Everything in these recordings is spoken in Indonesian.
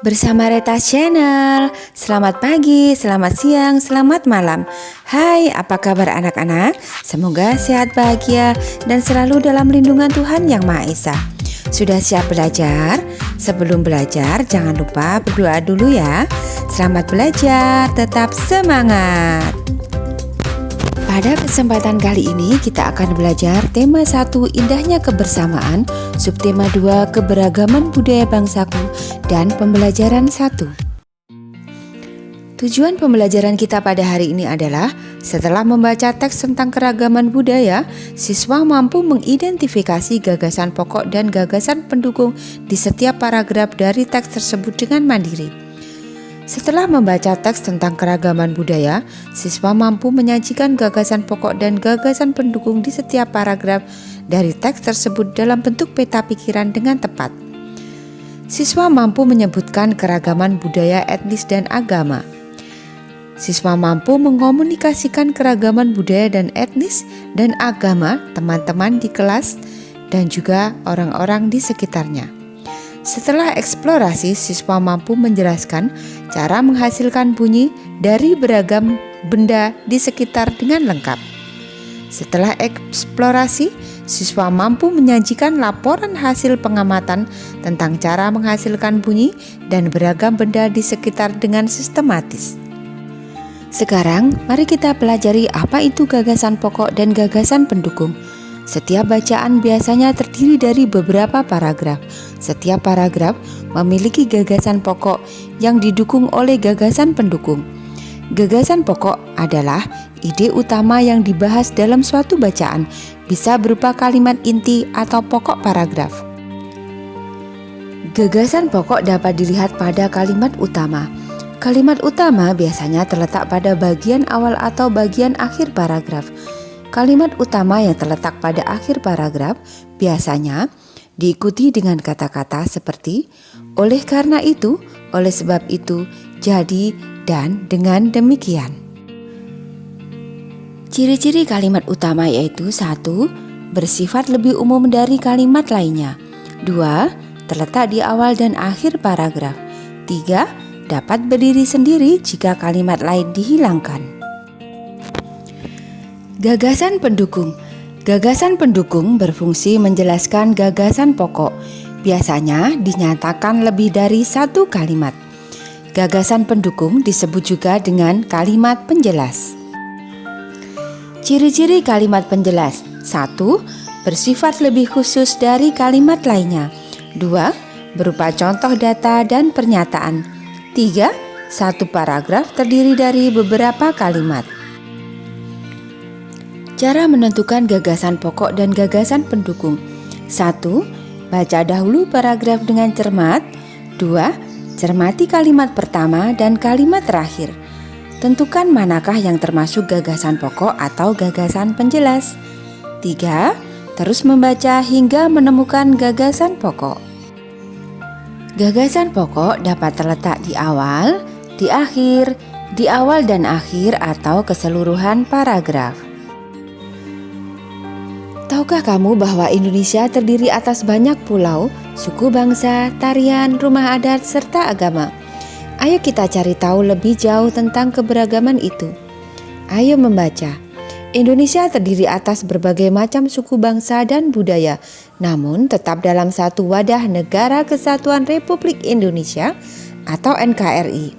Bersama Reta Channel. Selamat pagi, selamat siang, selamat malam. Hai, apa kabar anak-anak? Semoga sehat, bahagia, dan selalu dalam lindungan Tuhan Yang Maha Esa. Sudah siap belajar? Sebelum belajar, jangan lupa berdoa dulu ya. Selamat belajar, tetap semangat. Pada kesempatan kali ini kita akan belajar tema 1 indahnya kebersamaan, subtema 2 keberagaman budaya bangsaku, dan pembelajaran 1. Tujuan pembelajaran kita pada hari ini adalah setelah membaca teks tentang keragaman budaya, siswa mampu mengidentifikasi gagasan pokok dan gagasan pendukung di setiap paragraf dari teks tersebut dengan mandiri. Setelah membaca teks tentang keragaman budaya, siswa mampu menyajikan gagasan pokok dan gagasan pendukung di setiap paragraf dari teks tersebut dalam bentuk peta pikiran dengan tepat. Siswa mampu menyebutkan keragaman budaya, etnis, dan agama. Siswa mampu mengkomunikasikan keragaman budaya dan etnis dan agama teman-teman di kelas dan juga orang-orang di sekitarnya. Setelah eksplorasi, siswa mampu menjelaskan cara menghasilkan bunyi dari beragam benda di sekitar dengan lengkap. Setelah eksplorasi, siswa mampu menyajikan laporan hasil pengamatan tentang cara menghasilkan bunyi dan beragam benda di sekitar dengan sistematis. Sekarang, mari kita pelajari apa itu gagasan pokok dan gagasan pendukung. Setiap bacaan biasanya terdiri dari beberapa paragraf. Setiap paragraf memiliki gagasan pokok yang didukung oleh gagasan pendukung. Gagasan pokok adalah ide utama yang dibahas dalam suatu bacaan, bisa berupa kalimat inti atau pokok paragraf. Gagasan pokok dapat dilihat pada kalimat utama. Kalimat utama biasanya terletak pada bagian awal atau bagian akhir paragraf. Kalimat utama yang terletak pada akhir paragraf biasanya diikuti dengan kata-kata seperti oleh karena itu, oleh sebab itu, jadi, dan dengan demikian. Ciri-ciri kalimat utama yaitu 1. Bersifat lebih umum dari kalimat lainnya. 2. Terletak di awal dan akhir paragraf. 3. Dapat berdiri sendiri jika kalimat lain dihilangkan. Gagasan pendukung. Gagasan pendukung berfungsi menjelaskan gagasan pokok. Biasanya dinyatakan lebih dari satu kalimat. Gagasan pendukung disebut juga dengan kalimat penjelas. Ciri-ciri kalimat penjelas. 1. Bersifat lebih khusus dari kalimat lainnya. 2. Berupa contoh data dan pernyataan. 3. Satu paragraf terdiri dari beberapa kalimat. Cara menentukan gagasan pokok dan gagasan pendukung. 1. Baca dahulu paragraf dengan cermat. 2. Cermati kalimat pertama dan kalimat terakhir. Tentukan manakah yang termasuk gagasan pokok atau gagasan penjelas. 3. Terus membaca hingga menemukan gagasan pokok. Gagasan pokok dapat terletak di awal, di akhir, di awal dan akhir atau keseluruhan paragraf. Tahukah kamu bahwa Indonesia terdiri atas banyak pulau, suku bangsa, tarian, rumah adat, serta agama? Ayo kita cari tahu lebih jauh tentang keberagaman itu. Ayo membaca. Indonesia terdiri atas berbagai macam suku bangsa dan budaya, namun tetap dalam satu wadah Negara Kesatuan Republik Indonesia atau NKRI.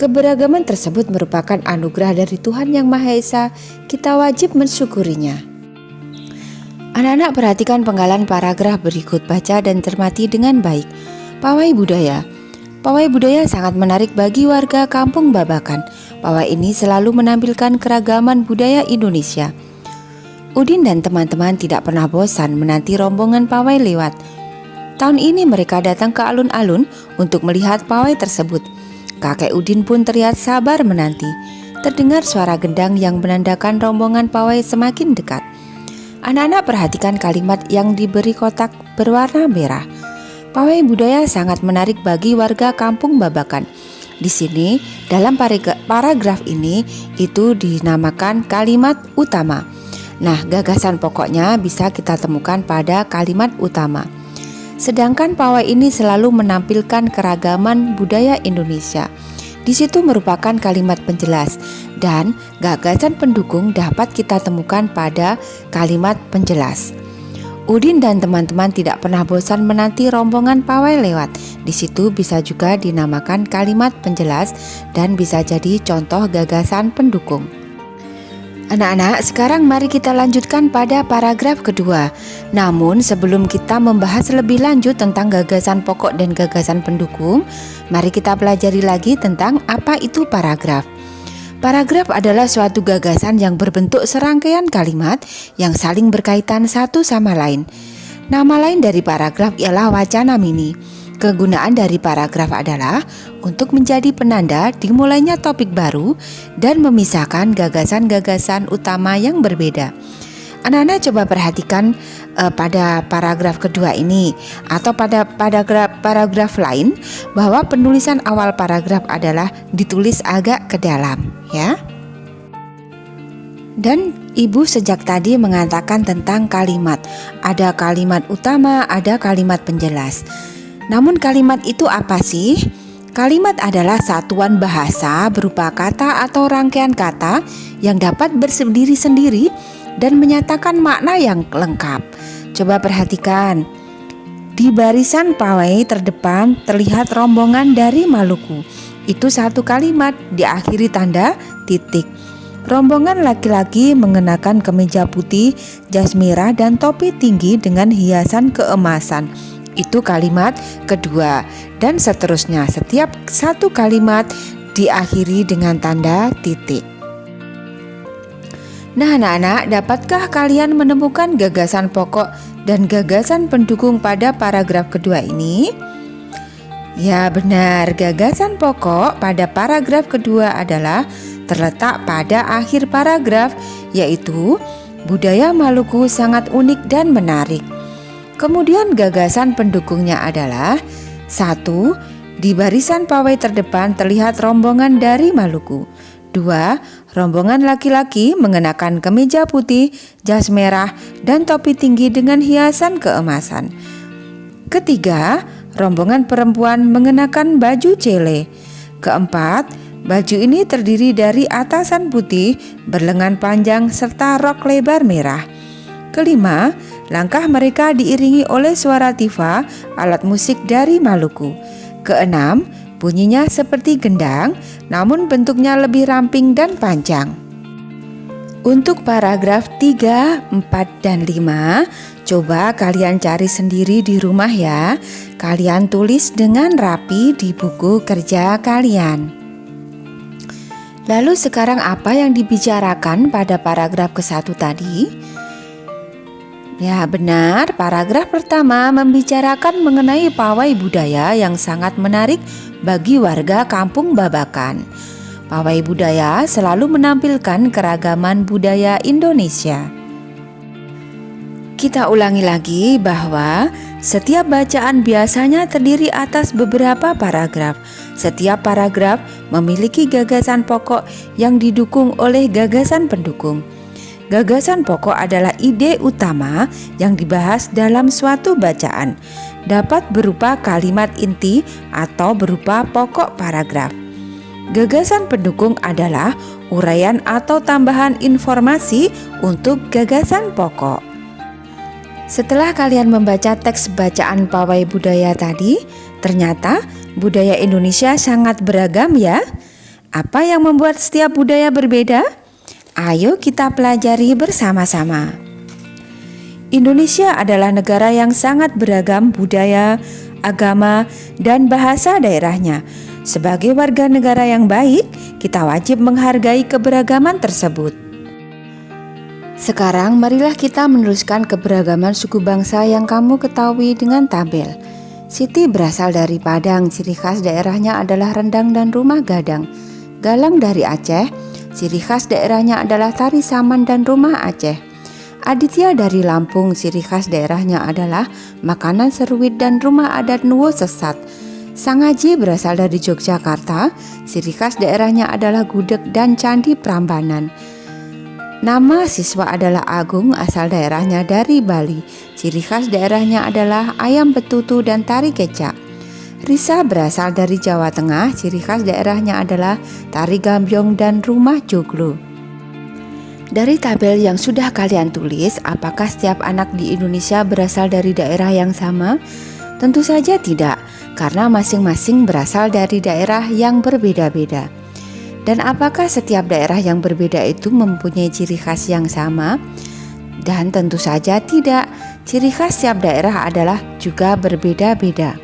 Keberagaman tersebut merupakan anugerah dari Tuhan Yang Maha Esa, kita wajib mensyukurinya. Anak-anak perhatikan penggalan paragraf berikut, baca dan cermati dengan baik. Pawai budaya. Pawai budaya sangat menarik bagi warga Kampung Babakan. Pawai ini selalu menampilkan keragaman budaya Indonesia. Udin dan teman-teman tidak pernah bosan menanti rombongan pawai lewat. Tahun ini mereka datang ke alun-alun untuk melihat pawai tersebut. Kakek Udin pun terlihat sabar menanti. Terdengar suara gendang yang menandakan rombongan pawai semakin dekat. Anak-anak perhatikan kalimat yang diberi kotak berwarna merah. Pawai budaya sangat menarik bagi warga Kampung Babakan. Di sini, dalam paragraf ini, itu dinamakan kalimat utama. Nah, gagasan pokoknya bisa kita temukan pada kalimat utama. Sedangkan pawai ini selalu menampilkan keragaman budaya Indonesia. Di situ merupakan kalimat penjelas dan gagasan pendukung dapat kita temukan pada kalimat penjelas. Udin dan teman-teman tidak pernah bosan menanti rombongan pawai lewat. Di situ bisa juga dinamakan kalimat penjelas dan bisa jadi contoh gagasan pendukung. Anak-anak, sekarang mari kita lanjutkan pada paragraf kedua. Namun sebelum kita membahas lebih lanjut tentang gagasan pokok dan gagasan pendukung, mari kita pelajari lagi tentang apa itu paragraf. Paragraf adalah suatu gagasan yang berbentuk serangkaian kalimat yang saling berkaitan satu sama lain. Nama lain dari paragraf ialah wacana mini. Kegunaan dari paragraf adalah untuk menjadi penanda dimulainya topik baru dan memisahkan gagasan-gagasan utama yang berbeda. Anak-anak coba perhatikan pada paragraf kedua ini atau pada paragraf lain bahwa penulisan awal paragraf adalah ditulis agak ke dalam, ya. Dan Ibu sejak tadi mengatakan tentang kalimat. Ada kalimat utama, ada kalimat penjelas. Namun kalimat itu apa sih? Kalimat adalah satuan bahasa berupa kata atau rangkaian kata yang dapat berdiri sendiri dan menyatakan makna yang lengkap. Coba perhatikan. Di barisan pawai terdepan terlihat rombongan dari Maluku. Itu satu kalimat diakhiri tanda titik. Rombongan laki-laki mengenakan kemeja putih, jas merah dan topi tinggi dengan hiasan keemasan. Itu kalimat kedua dan seterusnya. Setiap satu kalimat diakhiri dengan tanda titik. Nah anak-anak, dapatkah kalian menemukan gagasan pokok dan gagasan pendukung pada paragraf kedua ini? Ya benar, gagasan pokok pada paragraf kedua adalah terletak pada akhir paragraf, yaitu budaya Maluku sangat unik dan menarik. Kemudian gagasan pendukungnya adalah 1. Di barisan pawai terdepan terlihat rombongan dari Maluku. 2. Rombongan laki-laki mengenakan kemeja putih, jas merah, dan topi tinggi dengan hiasan keemasan. Ketiga, rombongan perempuan mengenakan baju cele. Keempat, baju ini terdiri dari atasan putih berlengan panjang serta rok lebar merah. Kelima, langkah mereka diiringi oleh suara tifa, alat musik dari Maluku. Keenam, bunyinya seperti gendang, namun bentuknya lebih ramping dan panjang. Untuk paragraf 3, 4, dan 5, coba kalian cari sendiri di rumah ya. Kalian tulis dengan rapi di buku kerja kalian. Lalu sekarang apa yang dibicarakan pada paragraf ke-1 tadi? Ya benar, paragraf pertama membicarakan mengenai pawai budaya yang sangat menarik bagi warga Kampung Babakan. Pawai budaya selalu menampilkan keragaman budaya Indonesia. Kita ulangi lagi bahwa setiap bacaan biasanya terdiri atas beberapa paragraf. Setiap paragraf memiliki gagasan pokok yang didukung oleh gagasan pendukung. Gagasan pokok adalah ide utama yang dibahas dalam suatu bacaan. Dapat berupa kalimat inti atau berupa pokok paragraf. Gagasan pendukung adalah uraian atau tambahan informasi untuk gagasan pokok. Setelah kalian membaca teks bacaan pawai budaya tadi, ternyata budaya Indonesia sangat beragam ya. Apa yang membuat setiap budaya berbeda? Ayo kita pelajari bersama-sama. Indonesia adalah negara yang sangat beragam budaya, agama, dan bahasa daerahnya. Sebagai warga negara yang baik, kita wajib menghargai keberagaman tersebut. Sekarang marilah kita meneruskan keberagaman suku bangsa yang kamu ketahui dengan tabel. Siti berasal dari Padang, ciri khas daerahnya adalah rendang dan rumah gadang. Galang dari Aceh, ciri khas daerahnya adalah tari saman dan rumah Aceh. Aditya dari Lampung, ciri khas daerahnya adalah makanan seruit dan rumah adat Nuwo Sesat. Sangaji berasal dari Yogyakarta, ciri khas daerahnya adalah gudeg dan candi Prambanan. Nama siswa adalah Agung, asal daerahnya dari Bali. Ciri khas daerahnya adalah ayam betutu dan tari kecak. Risa berasal dari Jawa Tengah. Ciri khas daerahnya adalah tari gambyong dan rumah joglo. Dari tabel yang sudah kalian tulis, apakah setiap anak di Indonesia berasal dari daerah yang sama? Tentu saja tidak, karena masing-masing berasal dari daerah yang berbeda-beda. Dan apakah setiap daerah yang berbeda itu mempunyai ciri khas yang sama? Dan tentu saja tidak. Ciri khas setiap daerah adalah juga berbeda-beda.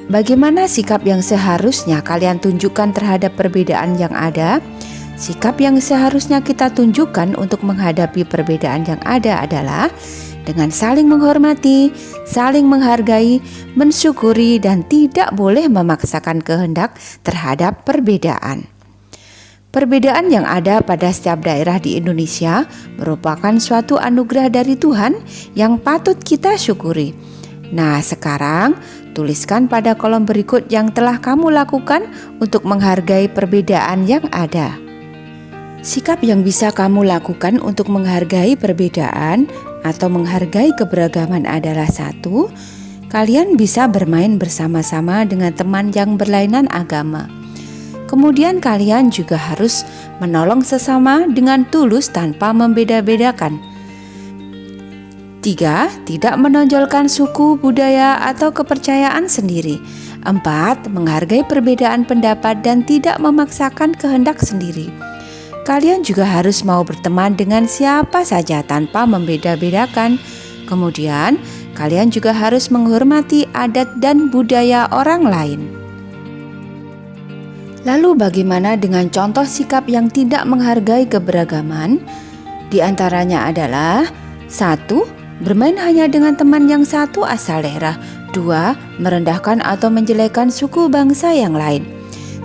Bagaimana sikap yang seharusnya kalian tunjukkan terhadap perbedaan yang ada? Sikap yang seharusnya kita tunjukkan untuk menghadapi perbedaan yang ada adalah dengan saling menghormati, saling menghargai, mensyukuri, dan tidak boleh memaksakan kehendak terhadap perbedaan. Perbedaan yang ada pada setiap daerah di Indonesia merupakan suatu anugerah dari Tuhan yang patut kita syukuri. Nah, sekarang tuliskan pada kolom berikut yang telah kamu lakukan untuk menghargai perbedaan yang ada. Sikap yang bisa kamu lakukan untuk menghargai perbedaan atau menghargai keberagaman adalah: 1. Kalian bisa bermain bersama-sama dengan teman yang berlainan agama. Kemudian kalian juga harus menolong sesama dengan tulus tanpa membeda-bedakan. 3. Tidak menonjolkan suku, budaya, atau kepercayaan sendiri. 4. Menghargai perbedaan pendapat dan tidak memaksakan kehendak sendiri. Kalian juga harus mau berteman dengan siapa saja tanpa membeda-bedakan. Kemudian, kalian juga harus menghormati adat dan budaya orang lain. Lalu bagaimana dengan contoh sikap yang tidak menghargai keberagaman? Di antaranya adalah: 1. Bermain hanya dengan teman yang satu asal daerah. 2. Merendahkan atau menjelekkan suku bangsa yang lain.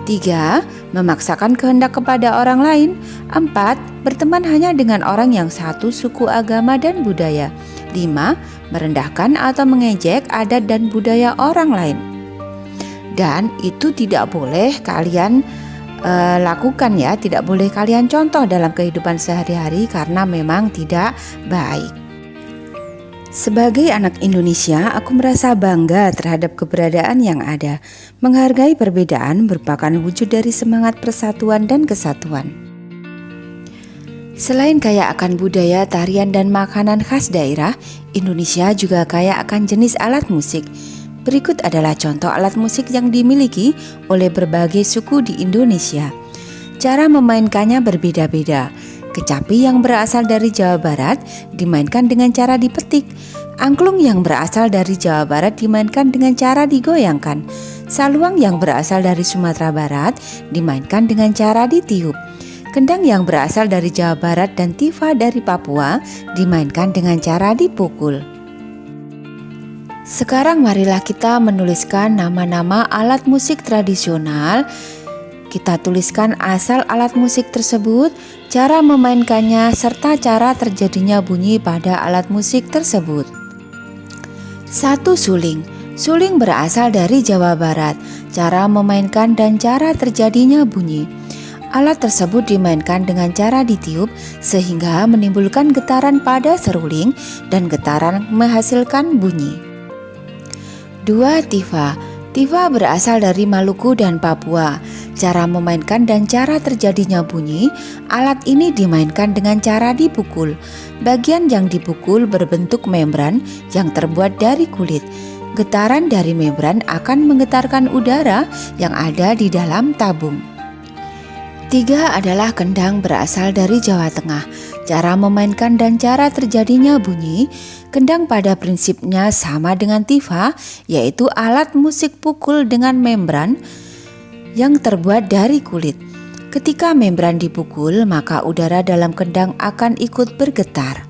3. Memaksakan kehendak kepada orang lain. 4. Berteman hanya dengan orang yang satu suku, agama, dan budaya. 5. Merendahkan atau mengejek adat dan budaya orang lain. Dan itu tidak boleh kalian lakukan ya, tidak boleh kalian contoh dalam kehidupan sehari-hari karena memang tidak baik. Sebagai anak Indonesia, aku merasa bangga terhadap keberadaan yang ada. Menghargai perbedaan merupakan wujud dari semangat persatuan dan kesatuan. Selain kaya akan budaya, tarian, dan makanan khas daerah, Indonesia juga kaya akan jenis alat musik. Berikut adalah contoh alat musik yang dimiliki oleh berbagai suku di Indonesia. Cara memainkannya berbeda-beda. Kecapi yang berasal dari Jawa Barat dimainkan dengan cara dipetik. Angklung yang berasal dari Jawa Barat dimainkan dengan cara digoyangkan. Saluang yang berasal dari Sumatera Barat dimainkan dengan cara ditiup. Kendang yang berasal dari Jawa Barat dan tifa dari Papua dimainkan dengan cara dipukul. Sekarang marilah kita menuliskan nama-nama alat musik tradisional. Kita tuliskan asal alat musik tersebut, cara memainkannya, serta cara terjadinya bunyi pada alat musik tersebut. 1. Suling. Suling berasal dari Jawa Barat. Cara memainkan dan cara terjadinya bunyi. Alat tersebut dimainkan dengan cara ditiup sehingga menimbulkan getaran pada seruling dan getaran menghasilkan bunyi. 2. Tifa. Tifa berasal dari Maluku dan Papua. Cara memainkan dan cara terjadinya bunyi, alat ini dimainkan dengan cara dipukul. Bagian yang dipukul berbentuk membran yang terbuat dari kulit. Getaran dari membran akan menggetarkan udara yang ada di dalam tabung. 3 adalah kendang, berasal dari Jawa Tengah. Cara memainkan dan cara terjadinya bunyi, kendang pada prinsipnya sama dengan tifa, yaitu alat musik pukul dengan membran yang terbuat dari kulit. Ketika membran dipukul, maka udara dalam kendang akan ikut bergetar.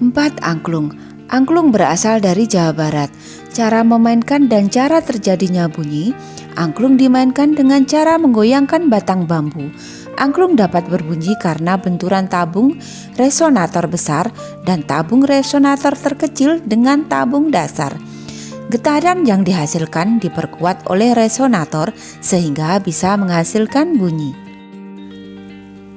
4. Angklung. Angklung berasal dari Jawa Barat. Cara memainkan dan cara terjadinya bunyi, angklung dimainkan dengan cara menggoyangkan batang bambu. Angklung dapat berbunyi karena benturan tabung resonator besar dan tabung resonator terkecil dengan tabung dasar. Getaran yang dihasilkan diperkuat oleh resonator sehingga bisa menghasilkan bunyi.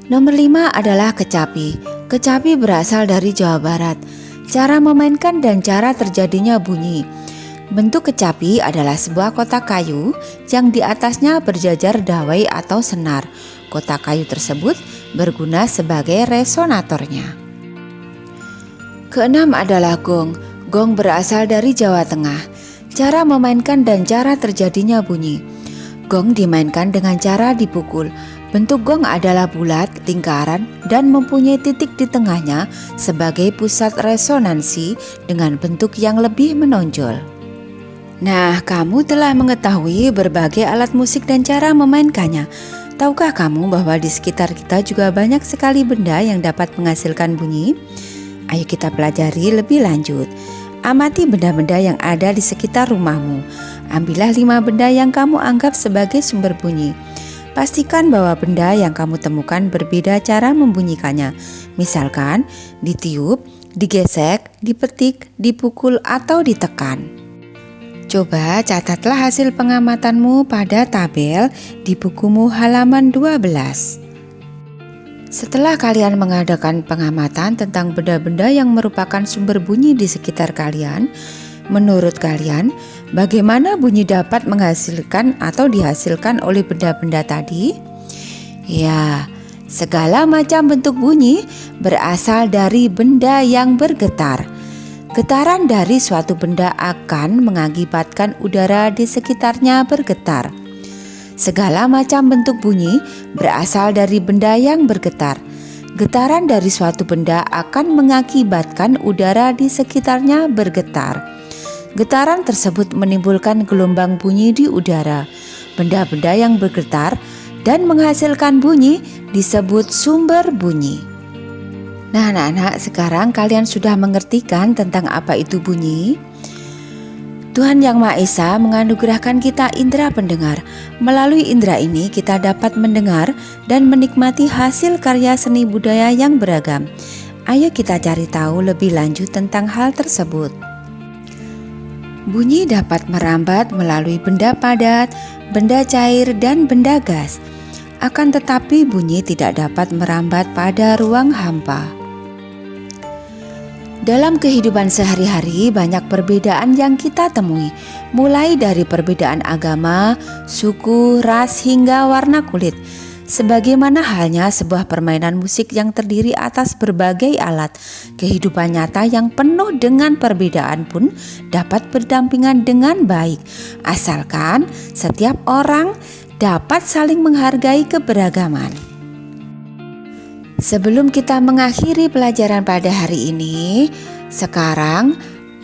Nomor 5 adalah kecapi. Kecapi berasal dari Jawa Barat. Cara memainkan dan cara terjadinya bunyi. Bentuk kecapi adalah sebuah kotak kayu yang di atasnya berjajar dawai atau senar. Kotak kayu tersebut berguna sebagai resonatornya. Keenam adalah gong. Gong berasal dari Jawa Tengah. Cara memainkan dan cara terjadinya bunyi. Gong dimainkan dengan cara dipukul. Bentuk gong adalah bulat, lingkaran, dan mempunyai titik di tengahnya sebagai pusat resonansi dengan bentuk yang lebih menonjol. Nah, kamu telah mengetahui berbagai alat musik dan cara memainkannya. Tahukah kamu bahwa di sekitar kita juga banyak sekali benda yang dapat menghasilkan bunyi? Ayo kita pelajari lebih lanjut. Amati benda-benda yang ada di sekitar rumahmu. Ambillah 5 benda yang kamu anggap sebagai sumber bunyi. Pastikan bahwa benda yang kamu temukan berbeda cara membunyikannya. Misalkan ditiup, digesek, dipetik, dipukul, atau ditekan. Coba catatlah hasil pengamatanmu pada tabel di bukumu halaman 12. Setelah kalian mengadakan pengamatan tentang benda-benda yang merupakan sumber bunyi di sekitar kalian, menurut kalian bagaimana bunyi dapat menghasilkan atau dihasilkan oleh benda-benda tadi? Ya, segala macam bentuk bunyi berasal dari benda yang bergetar. Getaran dari suatu benda akan mengakibatkan udara di sekitarnya bergetar. Segala macam bentuk bunyi berasal dari benda yang bergetar. Getaran dari suatu benda akan mengakibatkan udara di sekitarnya bergetar. Getaran tersebut menimbulkan gelombang bunyi di udara. Benda-benda yang bergetar dan menghasilkan bunyi disebut sumber bunyi. Nah, anak-anak, sekarang kalian sudah mengerti kan tentang apa itu bunyi? Tuhan Yang Maha Esa menganugerahkan kita indera pendengar. Melalui indera ini kita dapat mendengar dan menikmati hasil karya seni budaya yang beragam. Ayo kita cari tahu lebih lanjut tentang hal tersebut. Bunyi dapat merambat melalui benda padat, benda cair, dan benda gas. Akan tetapi bunyi tidak dapat merambat pada ruang hampa. Dalam kehidupan sehari-hari banyak perbedaan yang kita temui, mulai dari perbedaan agama, suku, ras, hingga warna kulit. Sebagaimana halnya sebuah permainan musik yang terdiri atas berbagai alat, kehidupan nyata yang penuh dengan perbedaan pun dapat berdampingan dengan baik, asalkan setiap orang dapat saling menghargai keberagaman. Sebelum kita mengakhiri pelajaran pada hari ini, sekarang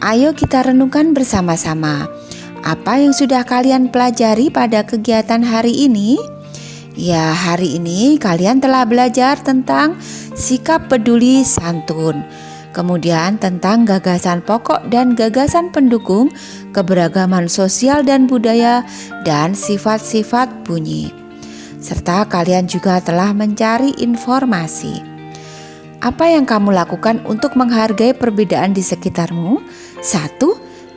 ayo kita renungkan bersama-sama. Apa yang sudah kalian pelajari pada kegiatan hari ini? Ya, hari ini kalian telah belajar tentang sikap peduli santun, kemudian tentang gagasan pokok dan gagasan pendukung, keberagaman sosial dan budaya, dan sifat-sifat bunyi. Serta kalian juga telah mencari informasi. Apa yang kamu lakukan untuk menghargai perbedaan di sekitarmu? 1.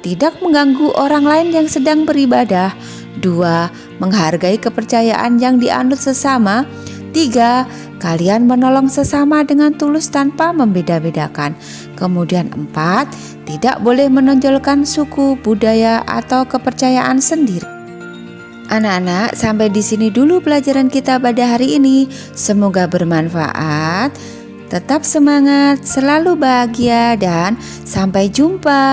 Tidak mengganggu orang lain yang sedang beribadah. 2. Menghargai kepercayaan yang dianut sesama. 3. Kalian menolong sesama dengan tulus tanpa membeda-bedakan. Kemudian 4. Tidak boleh menonjolkan suku, budaya, atau kepercayaan sendiri. Anak-anak, sampai di sini dulu pelajaran kita pada hari ini. Semoga bermanfaat. Tetap semangat, selalu bahagia, dan sampai jumpa.